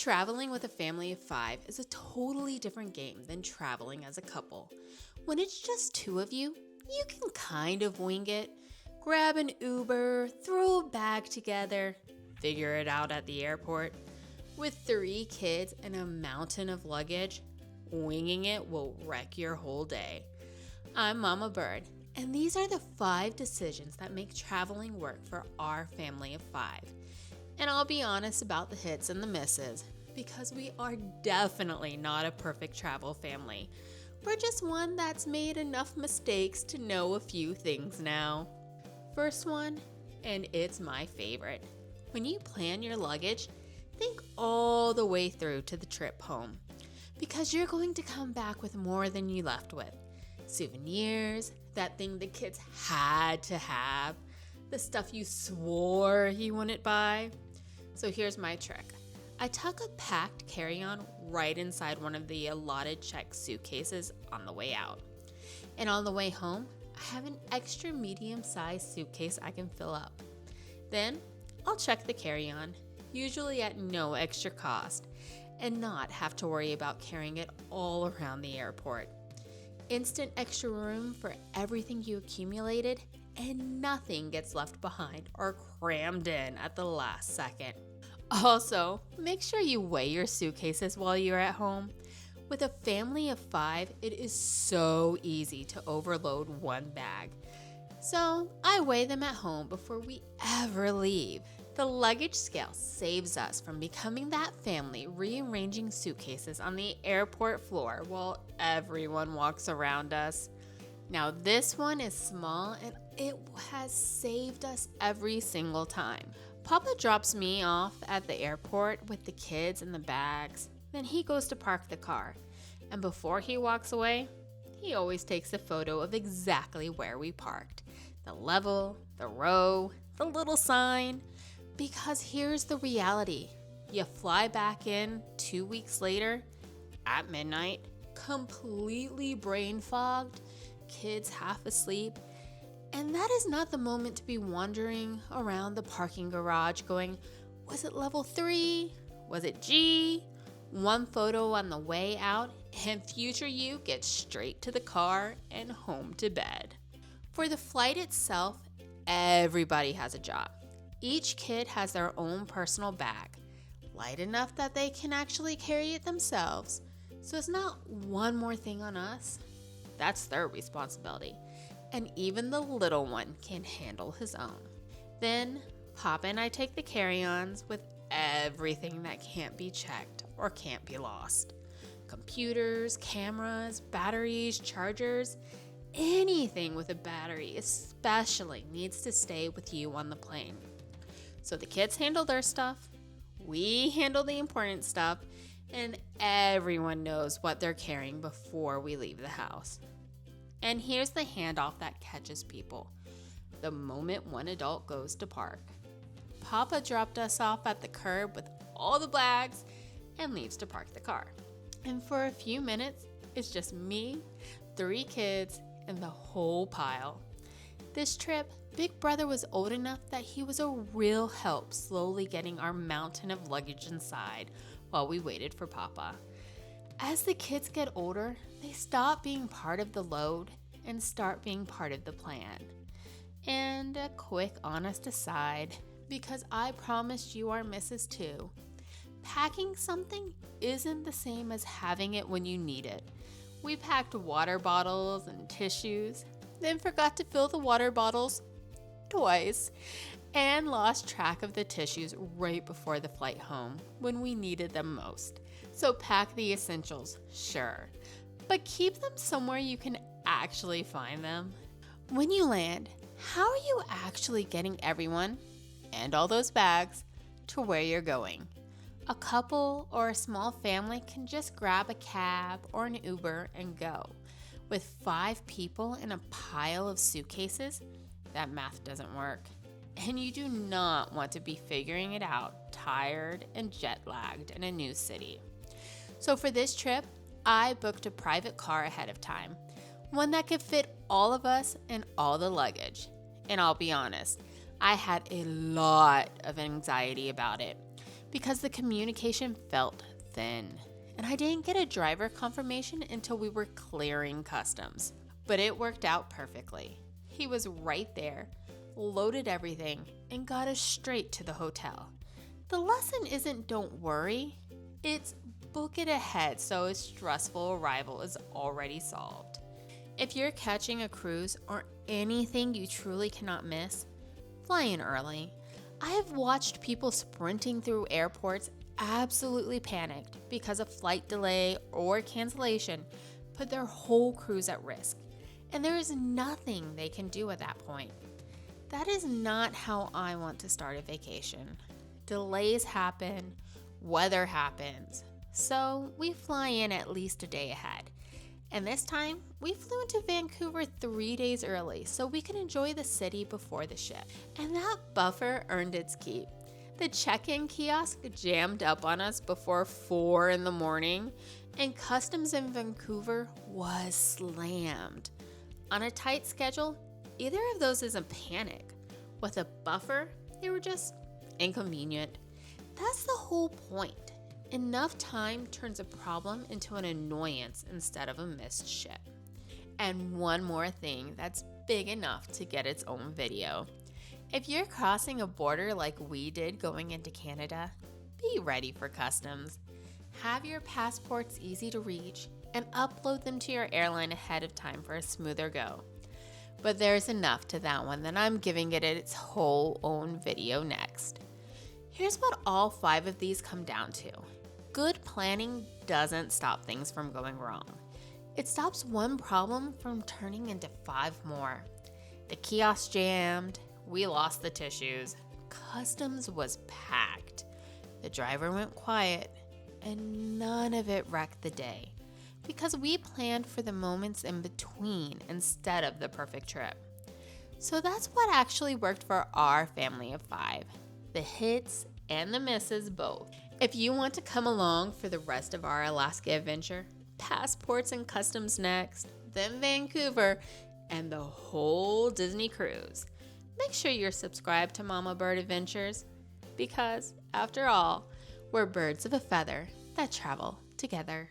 Traveling with a family of 5 is a totally different game than traveling as a couple. When it's just 2 of you, you can kind of wing it. Grab an Uber, throw a bag together, figure it out at the airport. With 3 kids and a mountain of luggage, winging it will wreck your whole day. I'm Mama Bird, and these are the 5 decisions that make traveling work for our family of 5. And I'll be honest about the hits and the misses, because we are definitely not a perfect travel family. We're just one that's made enough mistakes to know a few things now. First one, and it's my favorite. When you plan your luggage, think all the way through to the trip home, because you're going to come back with more than you left with. Souvenirs, that thing the kids had to have, the stuff you swore you wouldn't buy. So here's my trick. I tuck a packed carry-on right inside one of the allotted checked suitcases on the way out. And on the way home, I have an extra medium-sized suitcase I can fill up. Then I'll check the carry-on, usually at no extra cost, and not have to worry about carrying it all around the airport. Instant extra room for everything you accumulated, and nothing gets left behind or crammed in at the last second. Also, make sure you weigh your suitcases while you're at home. With a family of 5, it is so easy to overload one bag. So I weigh them at home before we ever leave. The luggage scale saves us from becoming that family rearranging suitcases on the airport floor while everyone walks around us. Now this one is small and it has saved us every single time. Papa drops me off at the airport with the kids and the bags. Then he goes to park the car. And before he walks away, he always takes a photo of exactly where we parked. The level, the row, the little sign. Because here's the reality. You fly back in 2 weeks later at midnight, completely brain fogged, kids half asleep, and that is not the moment to be wandering around the parking garage going, was it level 3? Was it G? One photo on the way out, and future you gets straight to the car and home to bed. For the flight itself, everybody has a job. Each kid has their own personal bag, light enough that they can actually carry it themselves. So it's not one more thing on us. That's their responsibility. And even the little one can handle his own. Then Papa and I take the carry-ons with everything that can't be checked or can't be lost. Computers, cameras, batteries, chargers, anything with a battery especially needs to stay with you on the plane. So the kids handle their stuff, we handle the important stuff, and everyone knows what they're carrying before we leave the house. And here's the handoff that catches people. The moment one adult goes to park. Papa dropped us off at the curb with all the bags and leaves to park the car. And for a few minutes, it's just me, 3 kids, and the whole pile. This trip, Big Brother was old enough that he was a real help slowly getting our mountain of luggage inside while we waited for Papa. As the kids get older, they stop being part of the load and start being part of the plan. And a quick honest aside, because I promised you our misses too, packing something isn't the same as having it when you need it. We packed water bottles and tissues, then forgot to fill the water bottles twice, and lost track of the tissues right before the flight home when we needed them most. So pack the essentials, sure, but keep them somewhere you can actually find them. When you land, how are you actually getting everyone, and all those bags, to where you're going? A couple or a small family can just grab a cab or an Uber and go. With 5 people in a pile of suitcases, that math doesn't work. And you do not want to be figuring it out, tired and jet-lagged in a new city. So for this trip, I booked a private car ahead of time, one that could fit all of us and all the luggage. And I'll be honest, I had a lot of anxiety about it. because the communication felt thin, and I didn't get a driver confirmation until we were clearing customs. But it worked out perfectly. He was right there, loaded everything, and got us straight to the hotel. The lesson isn't don't worry, it's book it ahead so a stressful arrival is already solved. If you're catching a cruise or anything you truly cannot miss, fly in early. I have watched people sprinting through airports absolutely panicked because a flight delay or cancellation put their whole cruise at risk, and there is nothing they can do at that point. That is not how I want to start a vacation. Delays happen, weather happens, so we fly in at least a day ahead. And this time, we flew into Vancouver 3 days early so we could enjoy the city before the ship. And that buffer earned its keep. The check-in kiosk jammed up on us before 4 in the morning, and customs in Vancouver was slammed. On a tight schedule, either of those isn't panic. With a buffer, they were just inconvenient. That's the whole point. Enough time turns a problem into an annoyance instead of a missed ship. And one more thing that's big enough to get its own video. If you're crossing a border like we did going into Canada, be ready for customs. Have your passports easy to reach and upload them to your airline ahead of time for a smoother go. But there's enough to that one that I'm giving it its whole own video next. Here's what all 5 of these come down to. Good planning doesn't stop things from going wrong. It stops one problem from turning into 5 more. The kiosk jammed, we lost the tissues, customs was packed, the driver went quiet, and none of it wrecked the day because we planned for the moments in between instead of the perfect trip. So that's what actually worked for our family of 5, the hits and the misses both. If you want to come along for the rest of our Alaska adventure, passports and customs next, then Vancouver, and the whole Disney cruise, make sure you're subscribed to Mama Bird Adventures, because, after all, we're birds of a feather that travel together.